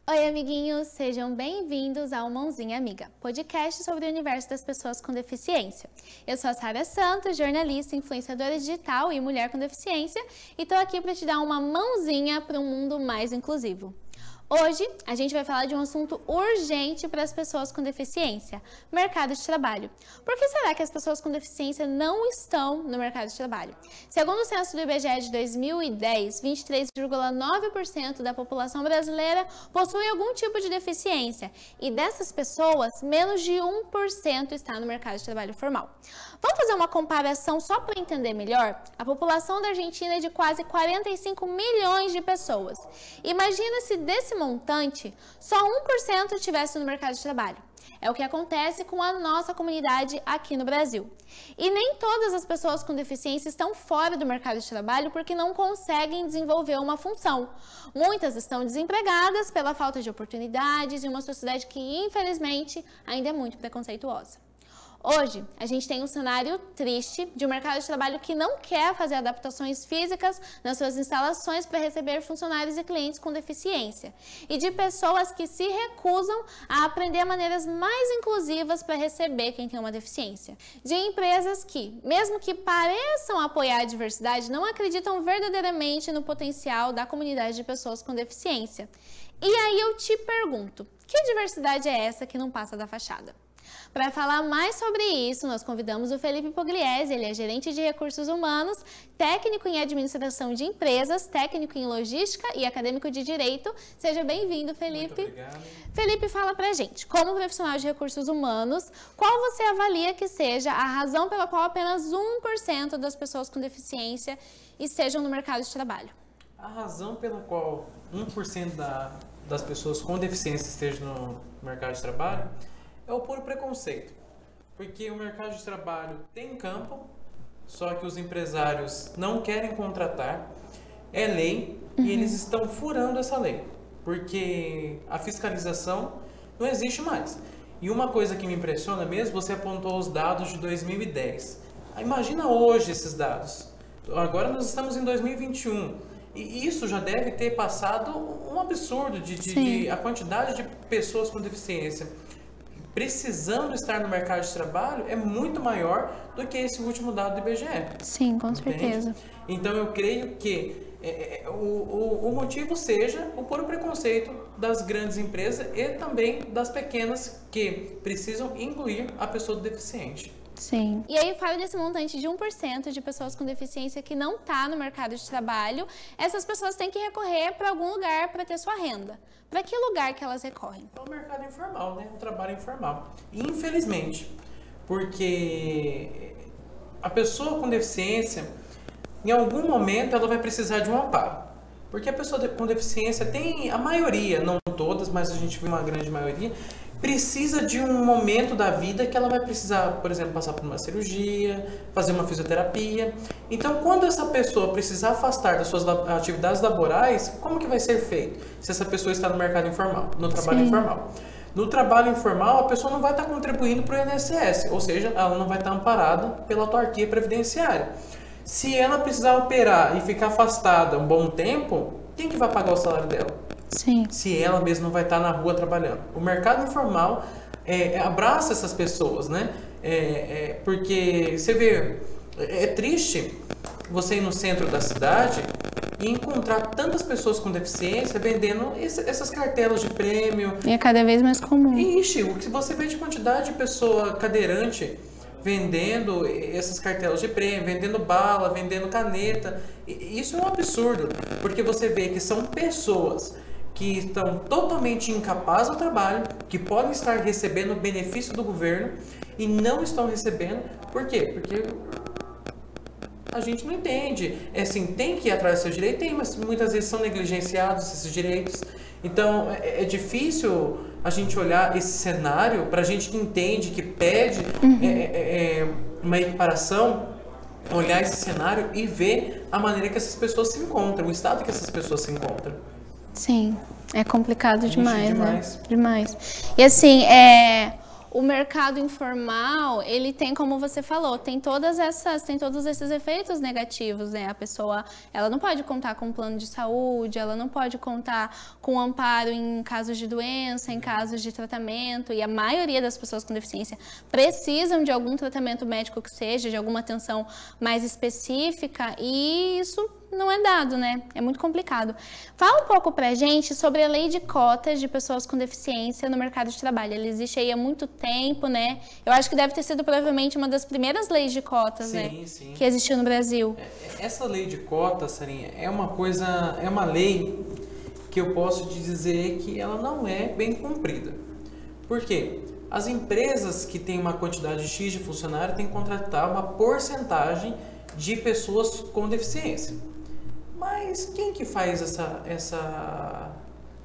Oi, amiguinhos! Sejam bem-vindos ao Mãozinha Amiga, podcast sobre o universo das pessoas com deficiência. Eu sou a Sara Santos, jornalista, influenciadora digital e mulher com deficiência, e tô aqui para te dar uma mãozinha para um mundo mais inclusivo. Hoje, a gente vai falar de um assunto urgente para as pessoas com deficiência, mercado de trabalho. Por que será que as pessoas com deficiência não estão no mercado de trabalho? Segundo o censo do IBGE de 2010, 23,9% da população brasileira possui algum tipo de deficiência e dessas pessoas, menos de 1% está no mercado de trabalho formal. Vamos fazer uma comparação só para entender melhor? A população da Argentina é de quase 45 milhões de pessoas. Imagina se desse montante, só 1% estivesse no mercado de trabalho. É o que acontece com a nossa comunidade aqui no Brasil. E nem todas as pessoas com deficiência estão fora do mercado de trabalho porque não conseguem desenvolver uma função. Muitas estão desempregadas pela falta de oportunidades em uma sociedade que, infelizmente, ainda é muito preconceituosa. Hoje, a gente tem um cenário triste de um mercado de trabalho que não quer fazer adaptações físicas nas suas instalações para receber funcionários e clientes com deficiência e de pessoas que se recusam a aprender maneiras mais inclusivas para receber quem tem uma deficiência. De empresas que, mesmo que pareçam apoiar a diversidade, não acreditam verdadeiramente no potencial da comunidade de pessoas com deficiência. E aí eu te pergunto, que diversidade é essa que não passa da fachada? Para falar mais sobre isso, nós convidamos o Felipe Pugliese, ele é gerente de recursos humanos, técnico em administração de empresas, técnico em logística e acadêmico de direito. Seja bem-vindo, Felipe. Muito obrigado. Felipe, fala pra gente, como profissional de recursos humanos, qual você avalia que seja a razão pela qual apenas 1% das pessoas com deficiência estejam no mercado de trabalho? A razão pela qual 1% das pessoas com deficiência estejam no mercado de trabalho é o puro preconceito, porque o mercado de trabalho tem campo, só que os empresários não querem contratar, é lei e eles estão furando essa lei, porque a fiscalização não existe mais. E uma coisa que me impressiona mesmo, você apontou os dados de 2010. Imagina hoje esses dados. Agora nós estamos em 2021 e isso já deve ter passado um absurdo de a quantidade de pessoas com deficiência precisando estar no mercado de trabalho é muito maior do que esse último dado do IBGE. Sim, com certeza. Então eu creio que o motivo seja o puro preconceito das grandes empresas e também das pequenas que precisam incluir a pessoa deficiente. Sim. E aí, fala desse montante de 1% de pessoas com deficiência que não está no mercado de trabalho, essas pessoas têm que recorrer para algum lugar para ter sua renda. Para que lugar que elas recorrem? É o mercado informal, né? O trabalho informal. Infelizmente, porque a pessoa com deficiência, em algum momento, ela vai precisar de um amparo. Porque a pessoa com deficiência tem, a maioria, não todas, mas a gente vê uma grande maioria, precisa de um momento da vida que ela vai precisar, por exemplo, passar por uma cirurgia, fazer uma fisioterapia. Então, quando essa pessoa precisar afastar das suas atividades laborais, como que vai ser feito? Se essa pessoa está no mercado informal, no trabalho informal. No trabalho informal, a pessoa não vai estar contribuindo para o INSS, ou seja, ela não vai estar amparada pela autarquia previdenciária. Se ela precisar operar e ficar afastada um bom tempo, quem que vai pagar o salário dela? Sim. Se ela mesma não vai estar na rua trabalhando. O mercado informal abraça essas pessoas, né? Porque você vê, é triste você ir no centro da cidade e encontrar tantas pessoas com deficiência vendendo essas cartelas de prêmio. E é cada vez mais comum. Ixi, o que você vê de quantidade de pessoa cadeirante vendendo essas cartelas de prêmio, vendendo bala, vendendo caneta. Isso é um absurdo, porque você vê que são pessoas que estão totalmente incapazes do trabalho, que podem estar recebendo o benefício do governo e não estão recebendo. Por quê? Porque a gente não entende. É assim, tem que ir atrás do seu direito, tem, mas muitas vezes são negligenciados esses direitos. Então, é difícil a gente olhar esse cenário para a gente que entende, que pede uma equiparação, olhar esse cenário e ver a maneira que essas pessoas se encontram, o estado que essas pessoas se encontram. Sim, é complicado demais, demais, né? Demais. E assim, o mercado informal, ele tem, como você falou, tem todos esses efeitos negativos, né? A pessoa, ela não pode contar com um plano de saúde, ela não pode contar com amparo em casos de doença, em casos de tratamento, e a maioria das pessoas com deficiência precisam de algum tratamento médico que seja, de alguma atenção mais específica, e isso não é dado, né? É muito complicado. Fala um pouco pra gente sobre a lei de cotas de pessoas com deficiência no mercado de trabalho. Ela existe aí há muito tempo, né? Eu acho que deve ter sido provavelmente uma das primeiras leis de cotas, né? Sim. Que existiu no Brasil. Essa lei de cotas, Sarinha, é uma lei que eu posso te dizer que ela não é bem cumprida. Por quê? As empresas que têm uma quantidade X de funcionários têm que contratar uma porcentagem de pessoas com deficiência. Mas quem que faz essa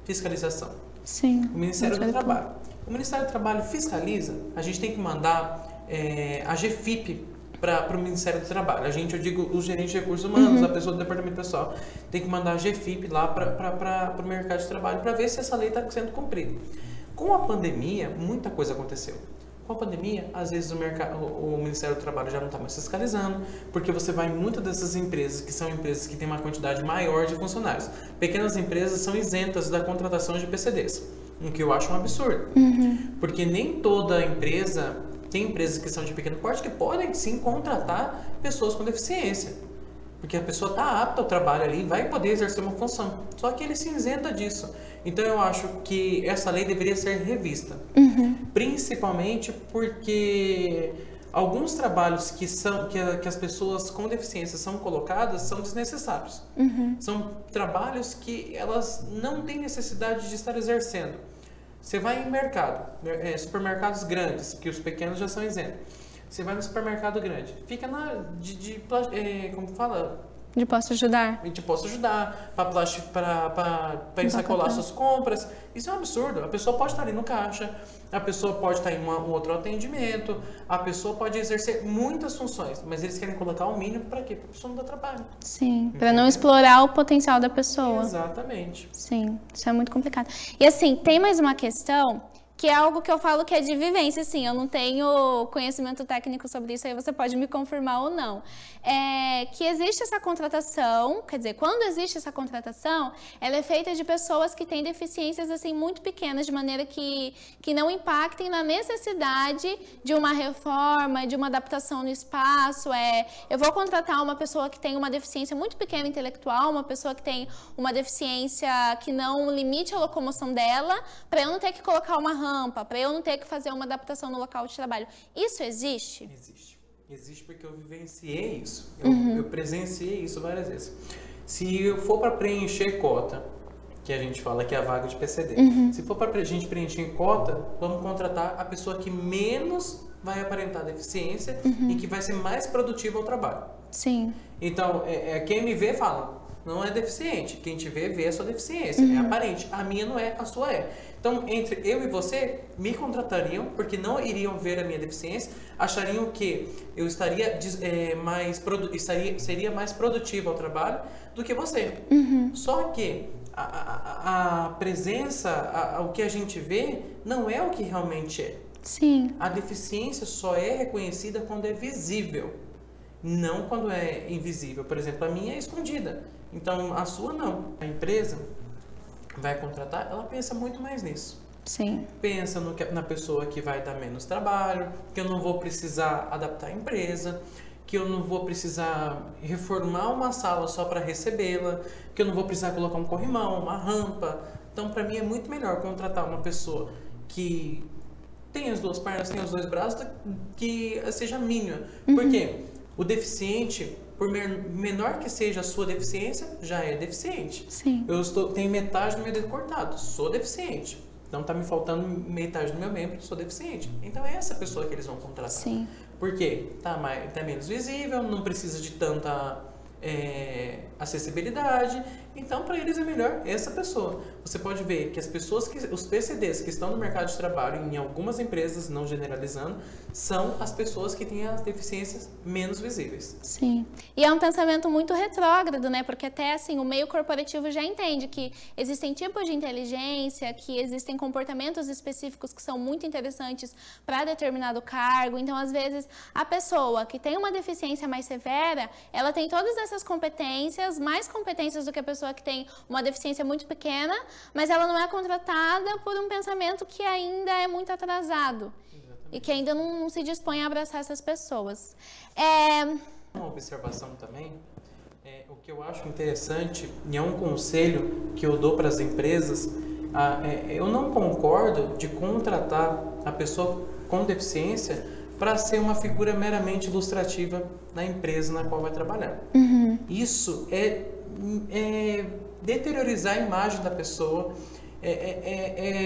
fiscalização? Sim. O Ministério do Trabalho. O Ministério do Trabalho fiscaliza, a gente tem que mandar a GFIP para o Ministério do Trabalho. Eu digo os gerentes de recursos humanos, a pessoa do departamento pessoal, tem que mandar a GFIP lá para o mercado de trabalho para ver se essa lei está sendo cumprida. Com a pandemia, muita coisa aconteceu. Com a pandemia, às vezes o Ministério do Trabalho já não está mais fiscalizando, porque você vai em muitas dessas empresas, que são empresas que têm uma quantidade maior de funcionários. Pequenas empresas são isentas da contratação de PCDs, o que eu acho um absurdo. Porque nem toda empresa, tem empresas que são de pequeno porte que podem sim contratar pessoas com deficiência. Porque a pessoa está apta ao trabalho ali e vai poder exercer uma função. Só que ele se isenta disso. Então eu acho que essa lei deveria ser revista. Principalmente porque alguns trabalhos que as pessoas com deficiência são colocadas são desnecessários. São trabalhos que elas não têm necessidade de estar exercendo. Você vai em mercado, supermercados grandes, que os pequenos já são isentos. Você vai no supermercado grande, fica como fala? De posso ajudar. De posso ajudar, para ensacolar suas compras. Isso é um absurdo. A pessoa pode estar ali no caixa, a pessoa pode estar em um outro atendimento, a pessoa pode exercer muitas funções, mas eles querem colocar o mínimo para quê? Para a pessoa não dar trabalho. Sim, para não explorar o potencial da pessoa. Exatamente. Sim, isso é muito complicado. E assim, tem mais uma questão que é algo que eu falo que é de vivência, assim, eu não tenho conhecimento técnico sobre isso, aí você pode me confirmar ou não. Que existe essa contratação, quer dizer, quando existe essa contratação, ela é feita de pessoas que têm deficiências, assim, muito pequenas, de maneira que não impactem na necessidade de uma reforma, de uma adaptação no espaço. Eu vou contratar uma pessoa que tem uma deficiência muito pequena intelectual, uma pessoa que tem uma deficiência que não limite a locomoção dela, para eu não ter que colocar uma rampa, para eu não ter que fazer uma adaptação no local de trabalho. Isso existe? Existe porque eu vivenciei isso. Eu presenciei isso várias vezes. Se eu for para preencher cota, que a gente fala que é a vaga de PCD, se for para a gente preencher cota, vamos contratar a pessoa que menos vai aparentar deficiência e que vai ser mais produtiva ao trabalho. Sim. Então, quem me vê fala, não é deficiente. Quem te vê a sua deficiência. É aparente. A minha não é, a sua é. Então, entre eu e você, me contratariam, porque não iriam ver a minha deficiência, achariam que eu estaria seria mais produtivo ao trabalho do que você. Só que a presença, o que a gente vê, não é o que realmente é. Sim. A deficiência só é reconhecida quando é visível, não quando é invisível. Por exemplo, a minha é escondida, então a sua não. A empresa vai contratar, ela pensa muito mais nisso. Sim. Pensa na pessoa que vai dar menos trabalho, que eu não vou precisar adaptar a empresa, que eu não vou precisar reformar uma sala só para recebê-la, que eu não vou precisar colocar um corrimão, uma rampa. Então, para mim é muito melhor contratar uma pessoa que tem as duas pernas, tem os dois braços, que seja mínima. Por quê? O deficiente, por menor que seja a sua deficiência, já é deficiente. Sim. Tenho metade do meu dedo cortado, sou deficiente. Então tá me faltando metade do meu membro, sou deficiente. Então é essa pessoa que eles vão contratar. Sim. Por quê? Tá menos visível, não precisa de tanta acessibilidade então para eles é melhor essa pessoa. Você pode ver que os PCDs que estão no mercado de trabalho, em algumas empresas, não generalizando, são as pessoas que têm as deficiências menos visíveis. Sim. E é um pensamento muito retrógrado, né? Porque até assim, o meio corporativo já entende que existem tipos de inteligência, que existem comportamentos específicos que são muito interessantes para determinado cargo. Então, às vezes, a pessoa que tem uma deficiência mais severa, ela tem todas essas competências, mais competências do que a pessoa que tem uma deficiência muito pequena, mas ela não é contratada por um pensamento que ainda é muito atrasado. Exatamente. E que ainda não se dispõe a abraçar essas pessoas. Uma observação também, o que eu acho interessante, e é um conselho que eu dou para as empresas, eu não concordo de contratar a pessoa com deficiência para ser uma figura meramente ilustrativa na empresa na qual vai trabalhar. Uhum. Isso é deteriorizar a imagem da pessoa,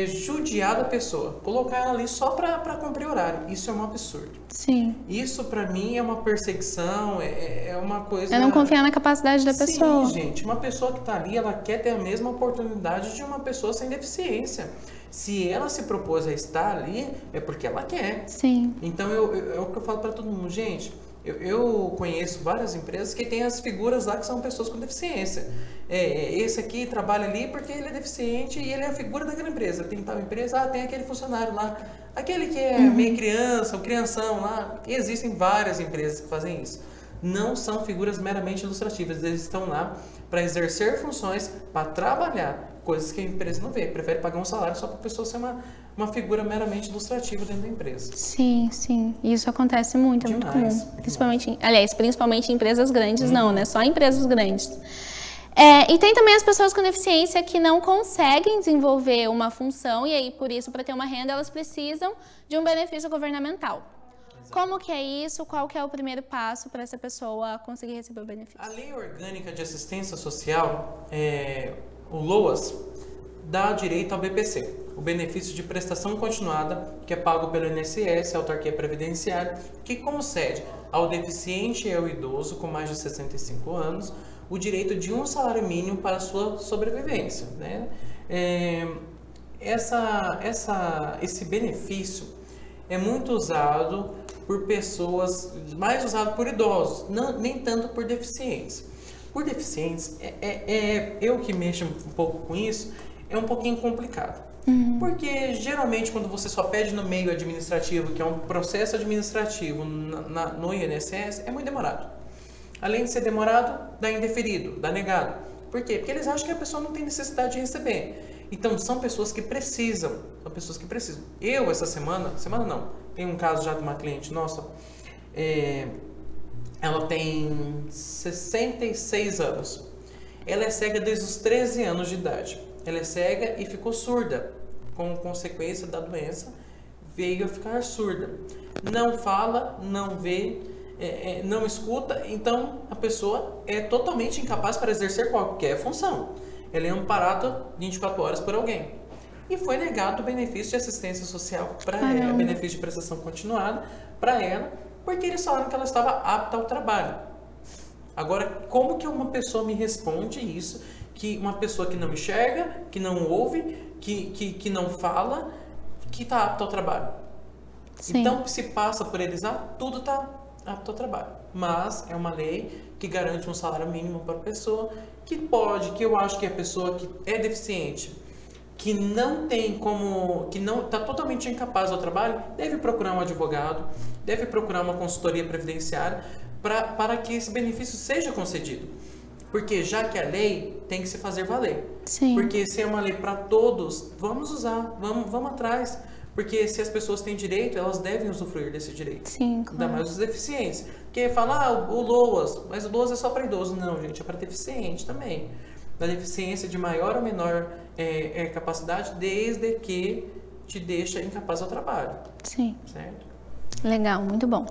judiar da pessoa, colocar ela ali só para cumprir horário. Isso é um absurdo. Sim. Isso para mim é uma perseguição, é uma coisa... É não confiar na capacidade da pessoa. Sim, gente. Uma pessoa que está ali, ela quer ter a mesma oportunidade de uma pessoa sem deficiência. Se ela se propôs a estar ali, é porque ela quer. Sim. Então, é o que eu falo para todo mundo. Gente, eu conheço várias empresas que têm as figuras lá que são pessoas com deficiência. Esse aqui trabalha ali porque ele é deficiente e ele é a figura daquela empresa. Tem tal empresa, tem aquele funcionário lá. Aquele que é meio criança, o crianção lá. Existem várias empresas que fazem isso. Não são figuras meramente ilustrativas. Eles estão lá para exercer funções, para trabalhar. Coisas que a empresa não vê. Prefere pagar um salário só para a pessoa ser uma figura meramente ilustrativa dentro da empresa. Sim, sim. Isso acontece muito, é muito comum. Principalmente em empresas grandes, não, né? Só em empresas grandes. E tem também as pessoas com deficiência que não conseguem desenvolver uma função e aí, por isso, para ter uma renda, elas precisam de um benefício governamental. Exato. Como que é isso? Qual que é o primeiro passo para essa pessoa conseguir receber o benefício? A Lei Orgânica de Assistência Social, o LOAS, dá direito ao BPC, o benefício de prestação continuada, que é pago pelo INSS, a autarquia previdenciária, que concede ao deficiente e ao idoso com mais de 65 anos o direito de um salário mínimo para a sua sobrevivência, né? Esse benefício é muito usado por pessoas, mais usado por idosos, nem tanto por deficientes. Por deficientes, eu que mexo um pouco com isso, é um pouquinho complicado. Porque geralmente quando você só pede no meio administrativo, que é um processo administrativo no INSS, é muito demorado. Além de ser demorado, dá indeferido, dá negado. Por quê? Porque eles acham que a pessoa não tem necessidade de receber. Então, são pessoas que precisam. Eu, essa semana não, tem um caso já de uma cliente nossa, ela tem 66 anos. Ela é cega desde os 13 anos de idade. Ela é cega e ficou surda. Com consequência da doença, veio a ficar surda. Não fala, não vê, não escuta, então a pessoa é totalmente incapaz para exercer qualquer função. Ela é amparada 24 horas por alguém. E foi negado o benefício de assistência social para ela, benefício de prestação continuada para ela, porque eles falaram que ela estava apta ao trabalho. Agora, como que uma pessoa me responde isso? Que uma pessoa que não enxerga, que não ouve, que não fala, que está apta ao trabalho. Sim. Então, se passa por eles, tudo está apto ao trabalho. Mas é uma lei que garante um salário mínimo para a pessoa, que eu acho que a pessoa que é deficiente, que não tem como, que não está totalmente incapaz ao trabalho, deve procurar um advogado, deve procurar uma consultoria previdenciária para que esse benefício seja concedido. Porque já que a lei tem que se fazer valer. Sim. Porque se é uma lei para todos, vamos usar, vamos atrás. Porque se as pessoas têm direito, elas devem usufruir desse direito. Sim, claro. Ainda mais os deficientes. Porque fala, o LOAS, mas o LOAS é só para idoso. Não, gente, é para deficiente também. Da deficiência de maior ou menor capacidade, desde que te deixa incapaz ao trabalho. Sim. Certo? Legal, muito bom.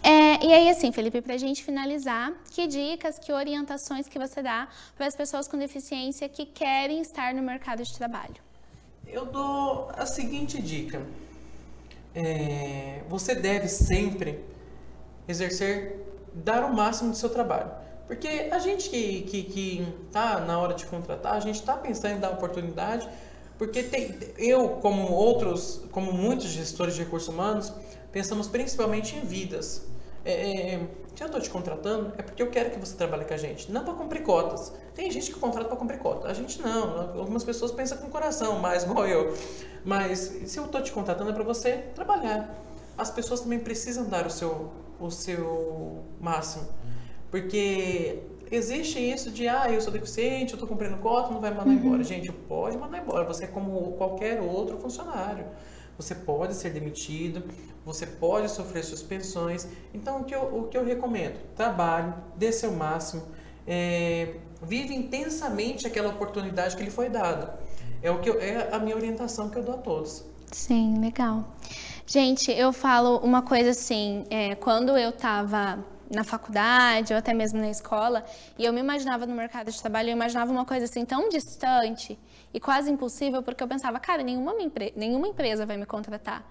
E aí, assim, Felipe, para a gente finalizar, que dicas, que orientações que você dá para as pessoas com deficiência que querem estar no mercado de trabalho? Eu dou a seguinte dica. Você deve sempre dar o máximo do seu trabalho. Porque a gente que tá na hora de contratar, a gente está pensando em dar oportunidade, porque como muitos gestores de recursos humanos, pensamos principalmente em vidas. Se eu estou te contratando, é porque eu quero que você trabalhe com a gente, não para cumprir cotas. Tem gente que contrata para cumprir cota, a gente não. Algumas pessoas pensam com o coração, mais igual eu. Mas se eu estou te contratando, é para você trabalhar. As pessoas também precisam dar o seu máximo. Porque existe isso de, eu sou deficiente, eu estou cumprindo cota, não vai me mandar embora. Gente, pode mandar embora, você é como qualquer outro funcionário. Você pode ser demitido, você pode sofrer suspensões. Então, o que eu recomendo? Trabalhe, dê seu máximo, vive intensamente aquela oportunidade que lhe foi dada. É a minha orientação que eu dou a todos. Sim, legal. Gente, eu falo uma coisa assim, quando eu estava na faculdade ou até mesmo na escola, e eu me imaginava no mercado de trabalho, eu imaginava uma coisa assim tão distante e quase impossível, porque eu pensava, cara, nenhuma empresa vai me contratar.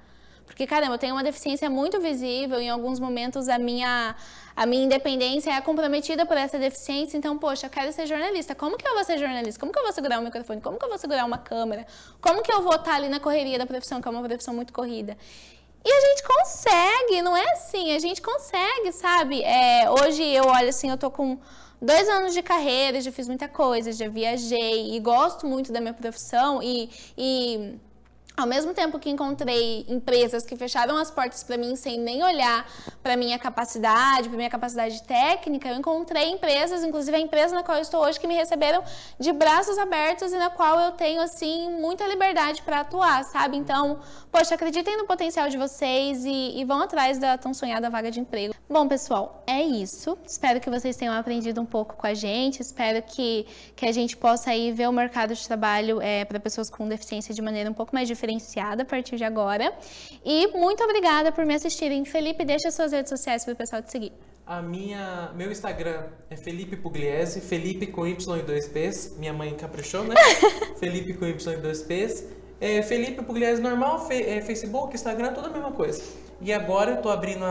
Porque, caramba, eu tenho uma deficiência muito visível, em alguns momentos a minha independência é comprometida por essa deficiência, então, poxa, eu quero ser jornalista. Como que eu vou ser jornalista? Como que eu vou segurar um microfone? Como que eu vou segurar uma câmera? Como que eu vou estar ali na correria da profissão, que é uma profissão muito corrida? E a gente consegue, não é assim, a gente consegue, sabe? Hoje eu olho assim, eu tô com 2 anos de carreira, já fiz muita coisa, já viajei e gosto muito da minha profissão e ao mesmo tempo que encontrei empresas que fecharam as portas para mim sem nem olhar para minha capacidade técnica, eu encontrei empresas, inclusive a empresa na qual eu estou hoje, que me receberam de braços abertos e na qual eu tenho, assim, muita liberdade para atuar, sabe? Então, poxa, acreditem no potencial de vocês e vão atrás da tão sonhada vaga de emprego. Bom, pessoal, é isso. Espero que vocês tenham aprendido um pouco com a gente. Espero que a gente possa aí ver o mercado de trabalho para pessoas com deficiência de maneira um pouco mais diferenciada a partir de agora. E muito obrigada por me assistirem. Felipe, deixa suas redes sociais para o pessoal te seguir. Meu Instagram é Felipe Pugliese, Felipe com Y e 2 P's. Minha mãe caprichou, né? Felipe com Y e 2 P's. Felipe Pugliese normal, Facebook, Instagram, tudo a mesma coisa. E agora eu tô abrindo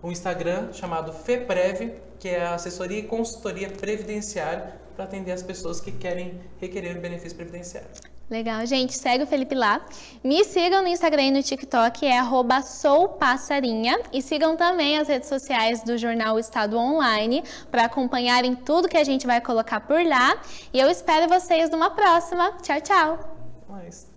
um Instagram chamado FEPREV, que é a assessoria e consultoria previdenciária, para atender as pessoas que requerer benefício previdenciário. Legal, gente, segue o Felipe lá. Me sigam no Instagram e no TikTok, @soupassarinha. E sigam também as redes sociais do jornal Estado Online para acompanharem tudo que a gente vai colocar por lá. E eu espero vocês numa próxima. Tchau, tchau! Mas...